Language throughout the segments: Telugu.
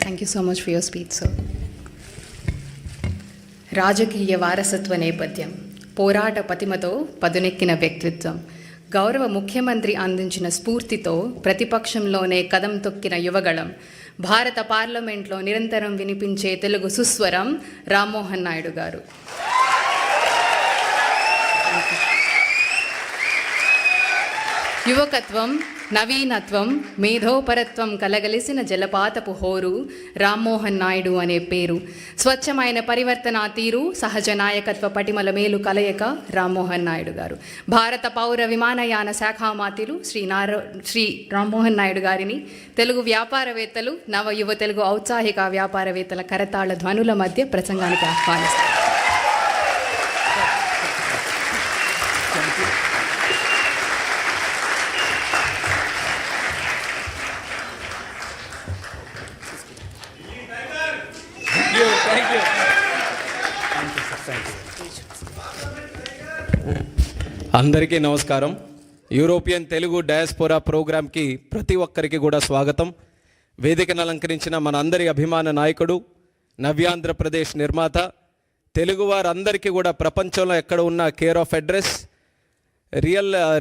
Thank you so much for your speech, sir. రాజకీయ వారసత్వ నేపథ్యం, పోరాట పటిమతో పదునెక్కిన వ్యక్తిత్వం, గౌరవ ముఖ్యమంత్రి అందించిన స్ఫూర్తితో ప్రతిపక్షంలోనే కదం తొక్కిన యువగళం, భారత పార్లమెంట్లో నిరంతరం వినిపించే తెలుగు సుస్వరం రామ్మోహన్ నాయుడు గారు. యువకత్వం, నవీనత్వం, మేధోపరత్వం కలగలిసిన జలపాతపు హోరు రామ్మోహన్ నాయుడు అనే పేరు. స్వచ్ఛమైన పరివర్తన తీరు, సహజ నాయకత్వ పటిమల మేలు కలయిక రామ్మోహన్ నాయుడు గారు. భారత పౌర విమానయాన శాఖామాత్యులు శ్రీ రామ్మోహన్ నాయుడు గారిని తెలుగు వ్యాపారవేత్తలు, నవ యువ తెలుగు ఔత్సాహిక వ్యాపారవేత్తల కరతాళ ధ్వనుల మధ్య ప్రసంగానికి ఆహ్వానిస్తారు. అందరికీ నమస్కారం. యూరోపియన్ తెలుగు డయాస్పోరా ప్రోగ్రాంకి ప్రతి ఒక్కరికి కూడా స్వాగతం. వేదికను అలంకరించిన మన అందరి అభిమాన నాయకుడు, నవ్యాంధ్రప్రదేశ్ నిర్మాత, తెలుగు వారందరికీ కూడా ప్రపంచంలో ఎక్కడ ఉన్న కేర్ ఆఫ్ అడ్రస్.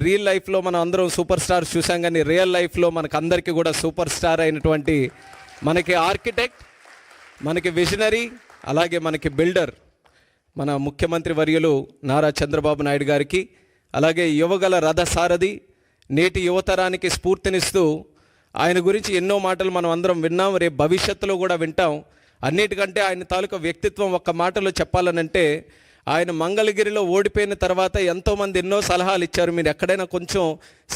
రియల్ లైఫ్లో మనం అందరం సూపర్ స్టార్ చూసాం, కానీ రియల్ లైఫ్లో మనకు అందరికీ కూడా సూపర్ స్టార్ అయినటువంటి మనకి ఆర్కిటెక్ట్, మనకి విజనరీ, అలాగే మనకి బిల్డర్ మన ముఖ్యమంత్రి వర్యులు నారా చంద్రబాబు నాయుడు గారికి, అలాగే యువగల రథసారథి, నేటి యువతరానికి స్ఫూర్తినిస్తూ ఆయన గురించి ఎన్నో మాటలు మనం అందరం విన్నాం, రేపు భవిష్యత్తులో కూడా వింటాం. అన్నిటికంటే ఆయన తాలూకా వ్యక్తిత్వం ఒక్క మాటలో చెప్పాలనంటే, ఆయన మంగళగిరిలో ఓడిపోయిన తర్వాత ఎంతోమంది ఎన్నో సలహాలు ఇచ్చారు. మీరు ఎక్కడైనా కొంచెం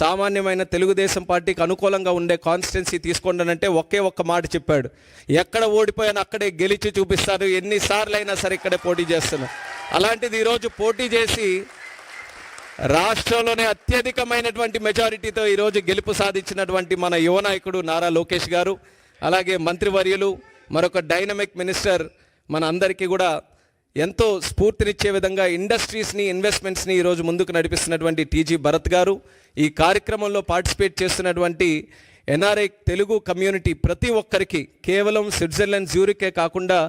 సామాన్యమైన తెలుగుదేశం పార్టీకి అనుకూలంగా ఉండే కాన్స్టిట్యున్సీ తీసుకోండి, ఒకే ఒక్క మాట చెప్పాడు, ఎక్కడ ఓడిపోయాను అక్కడే గెలిచి చూపిస్తారు, ఎన్నిసార్లు అయినా సరే ఇక్కడే పోటీ చేస్తున్నారు. అలాంటిది ఈరోజు పోటీ చేసి రాష్ట్రంలోనే అత్యధికమైనటువంటి మెజారిటీతో ఈరోజు గెలుపు సాధించినటువంటి మన యువ నాయకుడు నారా లోకేష్ గారు, అలాగే మంత్రివర్యులు, మరొక డైనమిక్ మినిస్టర్, మన అందరికీ కూడా ఎంతో స్ఫూర్తినిచ్చే విధంగా ఇండస్ట్రీస్ని, ఇన్వెస్ట్మెంట్స్ని ఈరోజు ముందుకు నడిపిస్తున్నటువంటి టీజీ భరత్ గారు, ఈ కార్యక్రమంలో పార్టిసిపేట్ చేస్తున్నటువంటి ఎన్ఆర్ఐ తెలుగు కమ్యూనిటీ ప్రతి ఒక్కరికి, కేవలం స్విట్జర్లాండ్ జ్యూరికే కాకుండా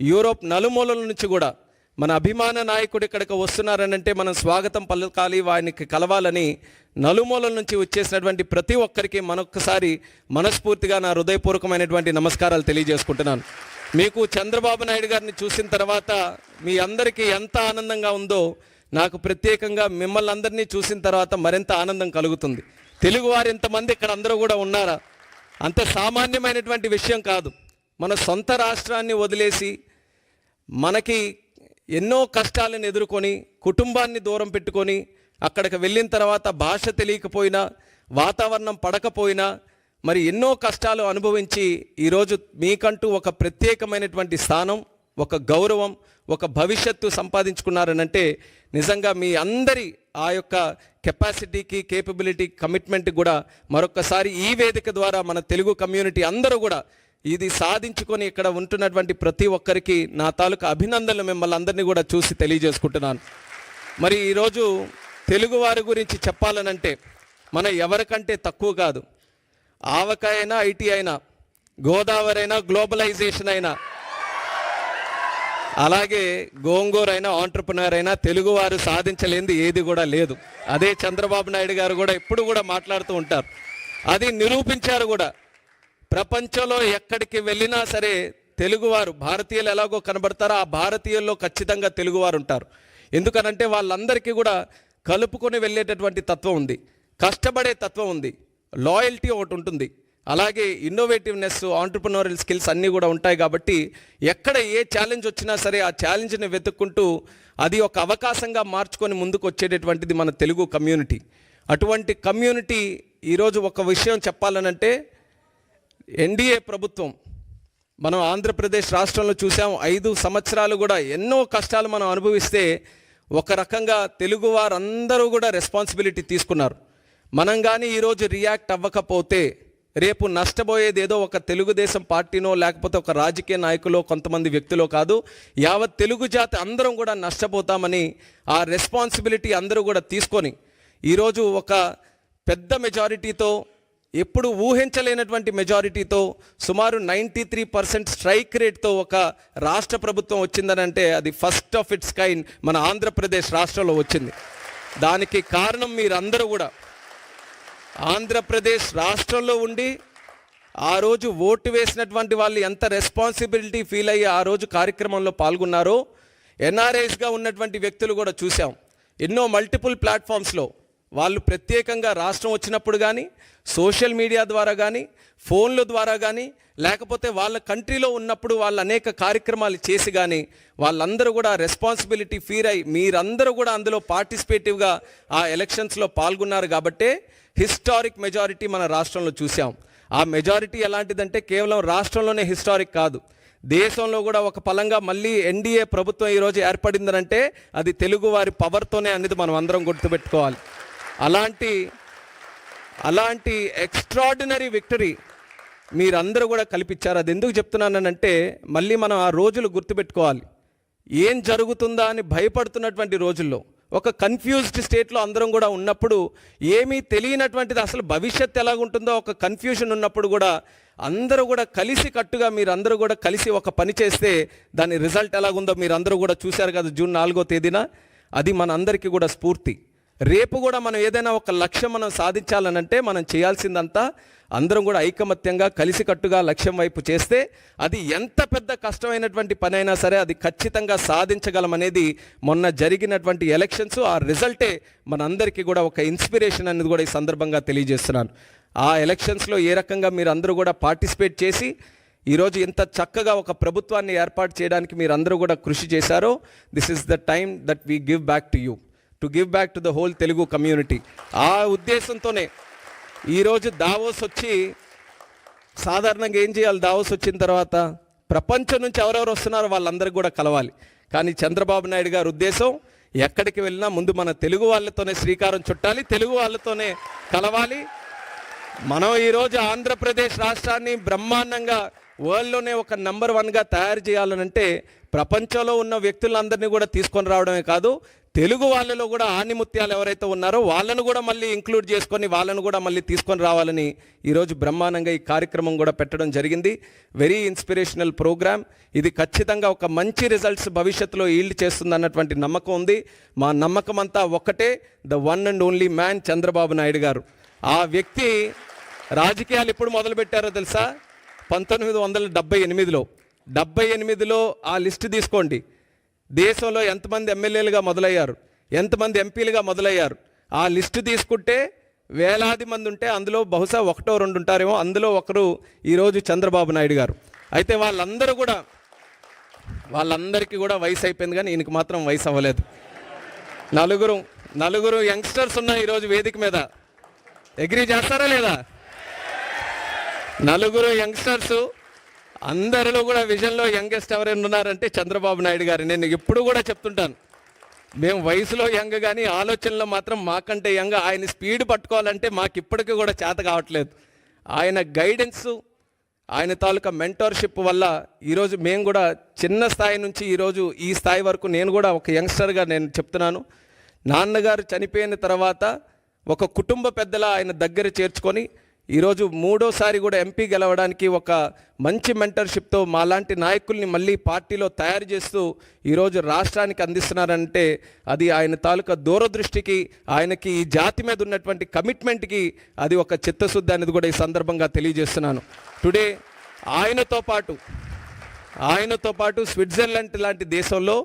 యూరోప్ నలుమూలల నుంచి కూడా మన అభిమాన నాయకుడు ఇక్కడికి వస్తున్నారనంటే మనం స్వాగతం పలకాలి, ఆయనకి కలవాలని నలుమూలల నుంచి వచ్చేసినటువంటి ప్రతి ఒక్కరికి మరొకసారి మనస్ఫూర్తిగా నా హృదయపూర్వకమైనటువంటి నమస్కారాలు తెలియజేసుకుంటున్నాను. మీకు చంద్రబాబు నాయుడు గారిని చూసిన తర్వాత మీ అందరికీ ఎంత ఆనందంగా ఉందో, నాకు ప్రత్యేకంగా మిమ్మల్ని అందరినీ చూసిన తర్వాత మరింత ఆనందం కలుగుతుంది. తెలుగువారు ఇంతమంది ఇక్కడ అందరూ కూడా ఉన్నారా, అంత సామాన్యమైనటువంటి విషయం కాదు. మన సొంత రాష్ట్రాన్ని వదిలేసి మనకి ఎన్నో కష్టాలను ఎదుర్కొని, కుటుంబాన్ని దూరం పెట్టుకొని అక్కడికి వెళ్ళిన తర్వాత భాష తెలియకపోయినా, వాతావరణం పడకపోయినా, మరి ఎన్నో కష్టాలు అనుభవించి ఈరోజు మీకంటూ ఒక ప్రత్యేకమైనటువంటి స్థానం, ఒక గౌరవం, ఒక భవిష్యత్తు సంపాదించుకున్నారనంటే నిజంగా మీ అందరి ఆ యొక్క కెపాసిటీకి, కేపబిలిటీ, కమిట్మెంట్ కూడా మరొకసారి ఈ వేదిక ద్వారా మన తెలుగు కమ్యూనిటీ అందరూ కూడా ఇది సాధించుకొని ఇక్కడ ఉంటున్నటువంటి ప్రతి ఒక్కరికి నా తాలూకా అభినందనలు మిమ్మల్ని అందరినీ కూడా చూసి తెలియజేసుకుంటున్నాను. మరి ఈరోజు తెలుగువారి గురించి చెప్పాలనంటే మన ఎవరికంటే తక్కువ కాదు. ఆవకాయ అయినా, ఐటీ అయినా, గోదావరి అయినా, గ్లోబలైజేషన్ అయినా, అలాగే గోంగూర అయినా, ఆంటర్ప్రినర్ అయినా తెలుగువారు సాధించలేనిది ఏది కూడా లేదు. అదే చంద్రబాబు నాయుడు గారు కూడా ఎప్పుడు కూడా మాట్లాడుతూ ఉంటారు. అది నిరూపించారు కూడా. ప్రపంచంలో ఎక్కడికి వెళ్ళినా సరే తెలుగువారు, భారతీయులు ఎలాగో కనబడతారో ఆ భారతీయుల్లో ఖచ్చితంగా తెలుగువారు ఉంటారు. ఎందుకనంటే వాళ్ళందరికీ కూడా కలుపుకొని వెళ్ళేటటువంటి తత్వం ఉంది, కష్టపడే తత్వం ఉంది, లాయల్టీ ఒకటి ఉంటుంది, అలాగే ఇన్నోవేటివ్నెస్, ఆంటర్ప్రినోరియల్ స్కిల్స్ అన్నీ కూడా ఉంటాయి. కాబట్టి ఎక్కడ ఏ ఛాలెంజ్ వచ్చినా సరే ఆ ఛాలెంజ్ని వెతుక్కుంటూ అది ఒక అవకాశంగా మార్చుకొని ముందుకు వచ్చేటటువంటిది మన తెలుగు కమ్యూనిటీ. అటువంటి కమ్యూనిటీ ఈరోజు ఒక విషయం చెప్పాలనంటే, ఎన్డీఏ ప్రభుత్వం మనం ఆంధ్రప్రదేశ్ రాష్ట్రంలో చూసాం. 5 సంవత్సరాలు కూడా ఎన్నో కష్టాలు మనం అనుభవిస్తే ఒక రకంగా తెలుగు వారందరూ కూడా రెస్పాన్సిబిలిటీ తీసుకున్నారు. మనం కానీ ఈరోజు రియాక్ట్ అవ్వకపోతే రేపు నష్టపోయేది ఏదో ఒక తెలుగుదేశం పార్టీనో లేకపోతే ఒక రాజకీయ నాయకులో, కొంతమంది వ్యక్తులో కాదు, యావత్ తెలుగు జాతి అందరం కూడా నష్టపోతామని ఆ రెస్పాన్సిబిలిటీ అందరూ కూడా తీసుకొని ఈరోజు ఒక పెద్ద మెజారిటీతో ఎప్పుడు ఊహించలేనటువంటి మెజారిటీతో సుమారు 93% స్ట్రైక్ రేట్తో ఒక రాష్ట్ర ప్రభుత్వం వచ్చిందనంటే అది ఫస్ట్ ఆఫ్ ఇట్స్ కైండ్ మన ఆంధ్రప్రదేశ్ రాష్ట్రంలో వచ్చింది. దానికి కారణం మీరందరూ కూడా ఆంధ్రప్రదేశ్ రాష్ట్రంలో ఉండి ఆ రోజు ఓటు వేసినటువంటి వాళ్ళు ఎంత రెస్పాన్సిబిలిటీ ఫీల్ అయ్యి ఆ రోజు కార్యక్రమంలో పాల్గొన్నారో ఎన్ఆర్ఐస్గా ఉన్నటువంటి వ్యక్తులు కూడా చూసాం. ఎన్నో మల్టిపుల్ ప్లాట్ఫామ్స్లో వాళ్ళు ప్రత్యేకంగా రాష్ట్రం వచ్చినప్పుడు కానీ సోషల్ మీడియా ద్వారా కానీ ఫోన్ల ద్వారా కానీ లేకపోతే వాళ్ళ కంట్రీలో ఉన్నప్పుడు వాళ్ళు అనేక కార్యక్రమాలు చేసి కానీ వాళ్ళందరూ కూడా రెస్పాన్సిబిలిటీ ఫీల్ అయ్యి మీరందరూ కూడా అందులో పార్టిసిపేటివ్గా ఆ ఎలక్షన్స్లో పాల్గొన్నారు కాబట్టే హిస్టారిక్ మెజారిటీ మన రాష్ట్రంలో చూసాం. ఆ మెజారిటీ ఎలాంటిదంటే కేవలం రాష్ట్రంలోనే హిస్టారిక్ కాదు, దేశంలో కూడా ఒక పలంగా మళ్ళీ ఎన్డీఏ ప్రభుత్వం ఈరోజు ఏర్పడిందనంటే అది తెలుగు వారి పవర్తోనే అనేది మనం అందరం గుర్తుపెట్టుకోవాలి. అలాంటి ఎక్స్ట్రాడినరీ విక్టరీ మీరందరూ కూడా కల్పించారు. అది ఎందుకు చెప్తున్నానంటే మళ్ళీ మనం ఆ రోజులు గుర్తుపెట్టుకోవాలి. ఏం జరుగుతుందా అని భయపడుతున్నటువంటి రోజుల్లో ఒక కన్ఫ్యూజ్డ్ స్టేట్లో అందరం కూడా ఉన్నప్పుడు, ఏమీ తెలియనటువంటిది అసలు భవిష్యత్తు ఎలాగుంటుందో ఒక కన్ఫ్యూజన్ ఉన్నప్పుడు కూడా అందరూ కూడా కలిసి కట్టుగా మీరందరూ కూడా కలిసి ఒక పని చేస్తే దాని రిజల్ట్ ఎలాగుందో మీరందరూ కూడా చూశారు కదా జూన్ 4వ తేదీన. అది మన అందరికీ కూడా స్ఫూర్తి. రేపు కూడా మనం ఏదైనా ఒక లక్ష్యం మనం సాధించాలనంటే మనం చేయాల్సిందంతా అందరం కూడా ఐకమత్యంగా కలిసికట్టుగా లక్ష్యం వైపు చేస్తే అది ఎంత పెద్ద కష్టమైనటువంటి పని అయినా సరే అది ఖచ్చితంగా సాధించగలమనేది మొన్న జరిగినటువంటి ఎలక్షన్స్ ఆ రిజల్టే మనందరికీ కూడా ఒక ఇన్స్పిరేషన్ అనేది కూడా ఈ సందర్భంగా తెలియజేస్తున్నాను. ఆ ఎలక్షన్స్లో ఏ రకంగా మీరు అందరూ కూడా పార్టిసిపేట్ చేసి ఈరోజు ఇంత చక్కగా ఒక ప్రభుత్వాన్ని ఏర్పాటు చేయడానికి మీరు అందరూ కూడా కృషి చేశారో, this is the time that we give back to you, to give back to the whole Telugu community. ఆ ఉద్దేశంతోనే ఈరోజు దావోస్ వచ్చి సాధారణంగా ఏం చేయాలి, దావోస్ వచ్చిన తర్వాత ప్రపంచం నుంచి ఎవరెవరు వస్తున్నారో వాళ్ళందరికీ కూడా కలవాలి. కానీ చంద్రబాబు నాయుడు గారి ఉద్దేశం ఎక్కడికి వెళ్ళినా ముందు మన తెలుగు వాళ్ళతోనే శ్రీకారం చుట్టాలి, తెలుగు వాళ్ళతోనే కలవాలి. మనం ఈరోజు ఆంధ్రప్రదేశ్ రాష్ట్రాన్ని బ్రహ్మాండంగా వరల్డ్లోనే ఒక నెంబర్ 1గా తయారు చేయాలనంటే ప్రపంచంలో ఉన్న వ్యక్తులందరినీ కూడా తీసుకొని రావడమే కాదు, తెలుగు వాళ్ళలో కూడా ఆణిముత్యాలు ఎవరైతే ఉన్నారో వాళ్ళను కూడా మళ్ళీ ఇంక్లూడ్ చేసుకొని వాళ్ళను కూడా మళ్ళీ తీసుకొని రావాలని ఈరోజు బ్రహ్మాండంగా ఈ కార్యక్రమం కూడా పెట్టడం జరిగింది. Very inspirational program. ఇది ఖచ్చితంగా ఒక మంచి రిజల్ట్స్ భవిష్యత్తులో ఈల్డ్ చేస్తుంది అన్నటువంటి నమ్మకం ఉంది. మా నమ్మకం అంతా ఒక్కటే, the one and only man Chandrababu Naidu గారు. ఆ వ్యక్తి రాజకీయాలు ఎప్పుడు మొదలుపెట్టారో తెలుసా? 1978లో. 78లో ఆ లిస్టు తీసుకోండి. దేశంలో ఎంతమంది ఎమ్మెల్యేలుగా మొదలయ్యారు, ఎంతమంది ఎంపీలుగా మొదలయ్యారు, ఆ లిస్టు తీసుకుంటే వేలాది మంది ఉంటే అందులో బహుశా 1-2 ఉంటారేమో. అందులో ఒకరు ఈరోజు చంద్రబాబు నాయుడు గారు. అయితే వాళ్ళందరికీ కూడా వయసు అయిపోయింది, కానీ ఈయనకి మాత్రం వయసు అవ్వలేదు. నలుగురు యంగ్స్టర్స్ ఉన్నాయి ఈరోజు వేదిక మీద. అగ్రీ చేస్తారా లేదా? నలుగురు యంగ్స్టర్స్, అందరిలో కూడా విజన్లో యంగెస్ట్ ఎవరైనా ఉన్నారంటే చంద్రబాబు నాయుడు గారు. నేను ఎప్పుడు కూడా చెప్తుంటాను, మేము వయసులో యంగ్ కానీ ఆలోచనలో మాత్రం మాకంటే యంగ్. ఆయన స్పీడ్ పట్టుకోవాలంటే మాకు ఇప్పటికీ కూడా చేత కావట్లేదు. ఆయన గైడెన్సు, ఆయన తాలూకా మెంటర్షిప్ వల్ల ఈరోజు మేము కూడా చిన్న స్థాయి నుంచి ఈరోజు ఈ స్థాయి వరకు నేను కూడా ఒక యంగ్స్టర్గా నేను చెప్తున్నాను. నాన్నగారు చనిపోయిన తర్వాత ఒక కుటుంబ పెద్దలా ఆయన దగ్గర చేర్చుకొని ఈరోజు 3వసారి కూడా ఎంపీ గెలవడానికి ఒక మంచి మెంటర్షిప్తో మాలాంటి నాయకుల్ని మళ్ళీ పార్టీలో తయారు చేస్తూ ఈరోజు రాష్ట్రానికి అందిస్తున్నారంటే అది ఆయన తాలూకా దూరదృష్టికి, ఆయనకి ఈ జాతి మీద ఉన్నటువంటి కమిట్మెంట్కి అది ఒక చిత్తశుద్ధి అనేది కూడా ఈ సందర్భంగా తెలియజేస్తున్నాను. టుడే ఆయనతో పాటు స్విట్జర్లాండ్ లాంటి దేశంలో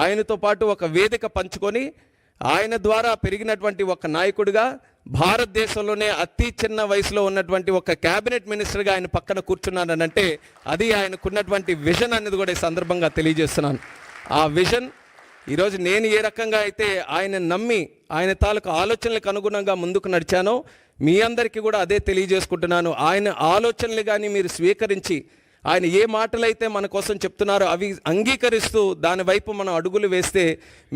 ఆయనతో పాటు ఒక వేదిక పంచుకొని ఆయన ద్వారా పెరిగినటువంటి ఒక నాయకుడిగా భారతదేశంలోనే అతి చిన్న వయసులో ఉన్నటువంటి ఒక క్యాబినెట్ మినిస్టర్గా ఆయన పక్కన కూర్చున్నానంటే అది ఆయనకున్నటువంటి విజన్ అనేది కూడా ఈ సందర్భంగా తెలియజేస్తున్నాను. ఆ విజన్ ఈరోజు నేను ఏ రకంగా అయితే ఆయన నమ్మి ఆయన తాలూకు ఆలోచనలకు అనుగుణంగా ముందుకు నడిచానో మీ అందరికీ కూడా అదే తెలియజేసుకుంటున్నాను. ఆయన ఆలోచనలు కానీ మీరు స్వీకరించి ఆయన ఏ మాటలైతే మన కోసం చెప్తున్నారో అవి అంగీకరిస్తూ దాని వైపు మనం అడుగులు వేస్తే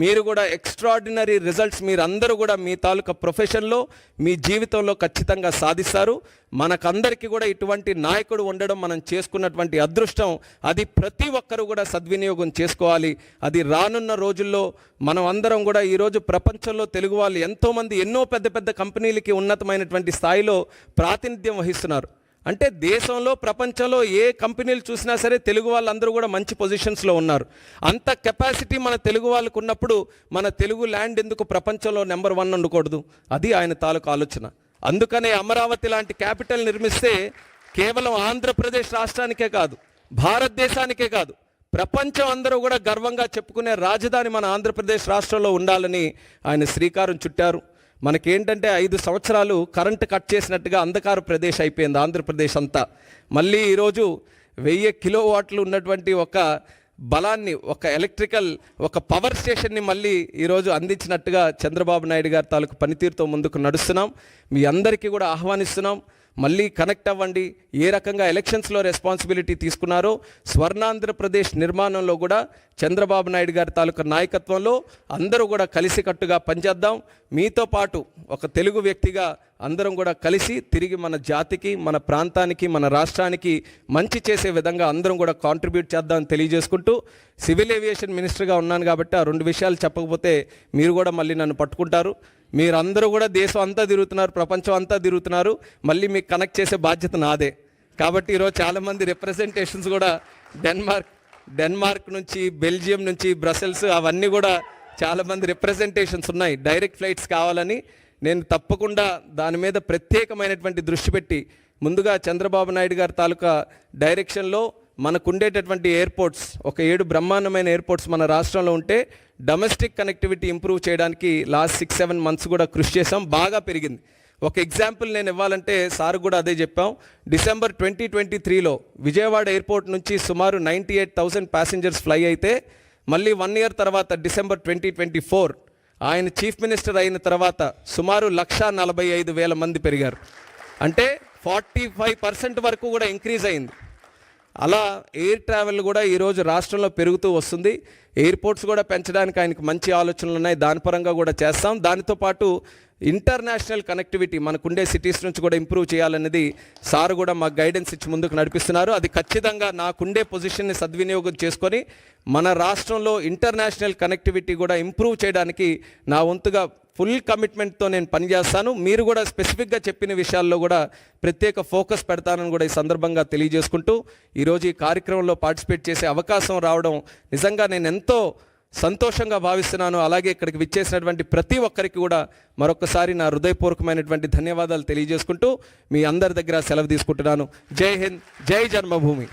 మీరు కూడా ఎక్స్ట్రాడినరీ రిజల్ట్స్ మీరు అందరూ కూడా మీ తాలూకా ప్రొఫెషన్లో మీ జీవితంలో ఖచ్చితంగా సాధిస్తారు. మనకందరికీ కూడా ఇటువంటి నాయకుడు ఉండడం మనం చేసుకున్నటువంటి అదృష్టం. అది ప్రతి ఒక్కరు కూడా సద్వినియోగం చేసుకోవాలి. అది రానున్న రోజుల్లో మనం అందరం కూడా ఈరోజు ప్రపంచంలో తెలుగు వాళ్ళు ఎంతోమంది ఎన్నో పెద్ద పెద్ద కంపెనీలకి ఉన్నతమైనటువంటి స్థాయిలో ప్రాతినిధ్యం వహిస్తున్నారు. అంటే దేశంలో ప్రపంచంలో ఏ కంపెనీలు చూసినా సరే తెలుగు వాళ్ళందరూ కూడా మంచి పొజిషన్స్లో ఉన్నారు. అంత కెపాసిటీ మన తెలుగు వాళ్ళకు ఉన్నప్పుడు మన తెలుగు ల్యాండ్ ఎందుకు ప్రపంచంలో నెంబర్ 1 ఉండకూడదు? అది ఆయన తాలూకు ఆలోచన. అందుకనే అమరావతి లాంటి క్యాపిటల్ నిర్మిస్తే కేవలం ఆంధ్రప్రదేశ్ రాష్ట్రానికే కాదు, భారతదేశానికే కాదు, ప్రపంచం అందరూ కూడా గర్వంగా చెప్పుకునే రాజధాని మన ఆంధ్రప్రదేశ్ రాష్ట్రంలో ఉండాలని ఆయన శ్రీకారం చుట్టారు. మనకేంటంటే 5 సంవత్సరాలు కరెంటు కట్ చేసినట్టుగా అంధకార ప్రదేశ్ అయిపోయింది ఆంధ్రప్రదేశ్ అంతా. మళ్ళీ ఈరోజు 1000 కిలోవాట్లు ఉన్నటువంటి ఒక బలాన్ని, ఒక ఎలక్ట్రికల్, ఒక పవర్ స్టేషన్ని మళ్ళీ ఈరోజు అందించినట్టుగా చంద్రబాబు నాయుడు గారి తాలూకు పనితీరుతో ముందుకు నడుస్తున్నాం. మీ అందరికీ కూడా ఆహ్వానిస్తున్నాం, మళ్ళీ కనెక్ట్ అవ్వండి. ఏ రకంగా ఎలక్షన్స్లో రెస్పాన్సిబిలిటీ తీసుకున్నారో స్వర్ణాంధ్రప్రదేశ్ నిర్మాణంలో కూడా చంద్రబాబు నాయుడు గారి తాలూకా నాయకత్వంలో అందరూ కూడా కలిసికట్టుగా పనిచేద్దాం. మీతో పాటు ఒక తెలుగు వ్యక్తిగా అందరం కూడా కలిసి తిరిగి మన జాతికి, మన ప్రాంతానికి, మన రాష్ట్రానికి మంచి చేసే విధంగా అందరం కూడా కాంట్రిబ్యూట్ చేద్దామని తెలియజేసుకుంటూ, సివిల్ ఏవియేషన్ మినిస్టర్గా ఉన్నాను కాబట్టి ఆ 2 విషయాలు చెప్పకపోతే మీరు కూడా మళ్ళీ నన్ను పట్టుకుంటారు. మీరందరూ కూడా దేశం అంతా తిరుగుతున్నారు, ప్రపంచం అంతా తిరుగుతున్నారు, మళ్ళీ మీకు కనెక్ట్ చేసే బాధ్యత నాదే. కాబట్టి ఈరోజు చాలామంది రిప్రజెంటేషన్స్ కూడా డెన్మార్క్ నుంచి, బెల్జియం నుంచి, బ్రసెల్స్ అవన్నీ కూడా చాలామంది రిప్రజెంటేషన్స్ ఉన్నాయి. డైరెక్ట్ ఫ్లైట్స్ కావాలని నేను తప్పకుండా దాని మీద ప్రత్యేకమైనటువంటి దృష్టి పెట్టి ముందుగా చంద్రబాబు నాయుడు గారి తాలూకా డైరెక్షన్లో మనకుండేటటువంటి ఎయిర్పోర్ట్స్, ఒక 7 బ్రహ్మాండమైన ఎయిర్పోర్ట్స్ మన రాష్ట్రంలో ఉంటే డొమెస్టిక్ కనెక్టివిటీ ఇంప్రూవ్ చేయడానికి లాస్ట్ 6-7 మంత్స్ కూడా కృషి చేసాం. బాగా పెరిగింది. ఒక ఎగ్జాంపుల్ నేను ఇవ్వాలంటే సార్ కూడా అదే చెప్పాం. డిసెంబర్ 2023లో విజయవాడ ఎయిర్పోర్ట్ నుంచి సుమారు 98,000 ప్యాసింజర్స్ ఫ్లై అయితే మళ్ళీ 1 ఇయర్ తర్వాత డిసెంబర్ 2024 ఆయన చీఫ్ మినిస్టర్ అయిన తర్వాత సుమారు 1,45,000 మంది పెరిగారు. అంటే 45% వరకు కూడా ఇంక్రీజ్ అయింది. అలా ఎయిర్ ట్రావెల్ కూడా ఈరోజు రాష్ట్రంలో పెరుగుతూ వస్తుంది. ఎయిర్పోర్ట్స్ కూడా పెంచడానికి ఆయనకు మంచి ఆలోచనలు ఉన్నాయి, దాని పరంగా కూడా చేస్తాం. దానితో పాటు ఇంటర్నేషనల్ కనెక్టివిటీ మనకుండే సిటీస్ నుంచి కూడా ఇంప్రూవ్ చేయాలనేది సార్ కూడా మాకు గైడెన్స్ ఇచ్చి ముందుకు నడిపిస్తున్నారు. అది ఖచ్చితంగా నాకుండే పొజిషన్ని సద్వినియోగం చేసుకొని మన రాష్ట్రంలో ఇంటర్నేషనల్ కనెక్టివిటీ కూడా ఇంప్రూవ్ చేయడానికి నా వంతుగా ఫుల్ కమిట్మెంట్తో నేను పనిచేస్తాను. మీరు కూడా స్పెసిఫిక్గా చెప్పిన విషయాల్లో కూడా ప్రత్యేక ఫోకస్ పెడతానని కూడా ఈ సందర్భంగా తెలియజేసుకుంటూ, ఈరోజు ఈ కార్యక్రమంలో పార్టిసిపేట్ చేసే అవకాశం రావడం నిజంగా నేను ఎంతో సంతోషంగా భావిస్తున్నాను. అలాగే ఇక్కడికి విచ్చేసినటువంటి ప్రతి ఒక్కరికి కూడా మరొకసారి నా హృదయపూర్వకమైనటువంటి ధన్యవాదాలు తెలియజేసుకుంటూ మీ అందరి దగ్గర సెలవు తీసుకుంటున్నాను. జై హింద్, జై జన్మభూమి.